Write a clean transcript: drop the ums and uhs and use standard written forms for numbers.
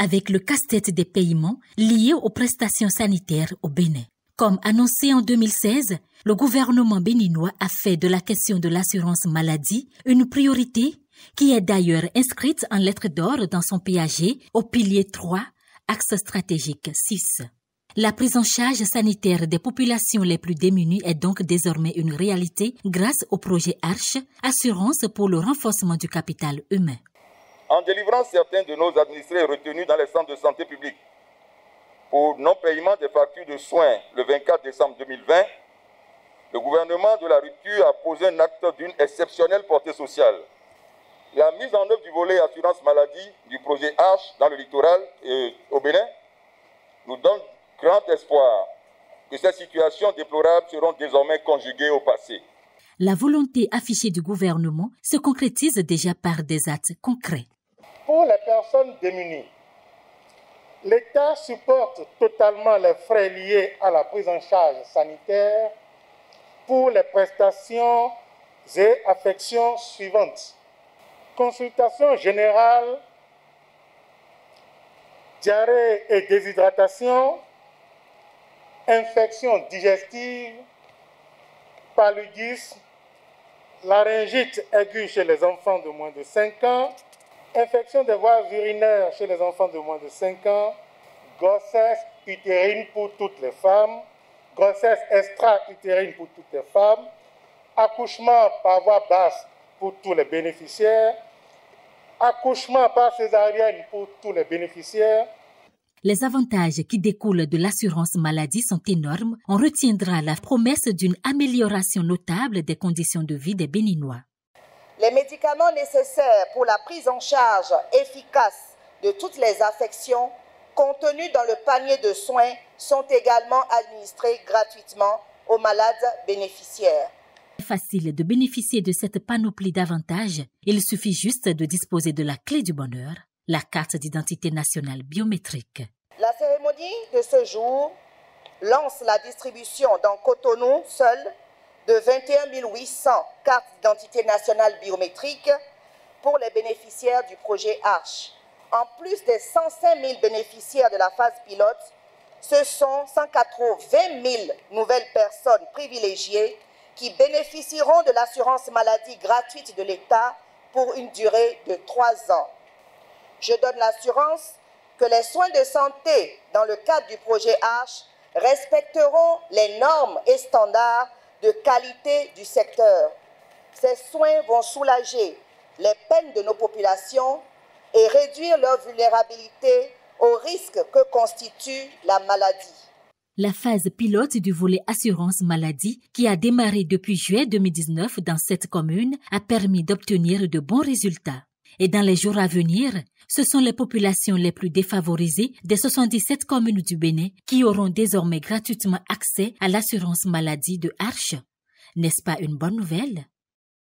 avec le casse-tête des paiements liés aux prestations sanitaires au Bénin. Comme annoncé en 2016, le gouvernement béninois a fait de la question de l'assurance maladie une priorité qui est d'ailleurs inscrite en lettres d'or dans son PAG au pilier 3, axe stratégique 6. La prise en charge sanitaire des populations les plus démunies est donc désormais une réalité grâce au projet Arche, assurance pour le renforcement du capital humain. En délivrant certains de nos administrés retenus dans les centres de santé publics pour non-paiement des factures de soins le 24 décembre 2020, le gouvernement de la rupture a posé un acte d'une exceptionnelle portée sociale. La mise en œuvre du volet assurance maladie du projet Arche dans le littoral et au Bénin nous donne grand espoir que ces situations déplorables seront désormais conjuguées au passé. La volonté affichée du gouvernement se concrétise déjà par des actes concrets. Pour les personnes démunies, l'État supporte totalement les frais liés à la prise en charge sanitaire pour les prestations et affections suivantes. Consultation générale, diarrhée et déshydratation, infection digestive, paludisme, laryngite aiguë chez les enfants de moins de 5 ans, infection des voies urinaires chez les enfants de moins de 5 ans, grossesse utérine pour toutes les femmes, grossesse extra-utérine pour toutes les femmes, accouchement par voie basse pour tous les bénéficiaires, accouchement par césarienne pour tous les bénéficiaires. Les avantages qui découlent de l'assurance maladie sont énormes. On retiendra la promesse d'une amélioration notable des conditions de vie des Béninois. Les médicaments nécessaires pour la prise en charge efficace de toutes les affections contenus dans le panier de soins sont également administrés gratuitement aux malades bénéficiaires. C'est facile de bénéficier de cette panoplie d'avantages. Il suffit juste de disposer de la clé du bonheur, la carte d'identité nationale biométrique. La cérémonie de ce jour lance la distribution dans Cotonou seul de 21 800 cartes d'identité nationale biométrique pour les bénéficiaires du projet Arche. En plus des 105 000 bénéficiaires de la phase pilote, ce sont 180 000 nouvelles personnes privilégiées qui bénéficieront de l'assurance maladie gratuite de l'État pour une durée de 3 ans. Je donne l'assurance que les soins de santé dans le cadre du projet Arche respecteront les normes et standards de qualité du secteur. Ces soins vont soulager les peines de nos populations et réduire leur vulnérabilité aux risques que constitue la maladie. La phase pilote du volet assurance maladie, qui a démarré depuis juillet 2019 dans cette commune, a permis d'obtenir de bons résultats. Et dans les jours à venir, ce sont les populations les plus défavorisées des 77 communes du Bénin qui auront désormais gratuitement accès à l'assurance maladie de Arche. N'est-ce pas une bonne nouvelle?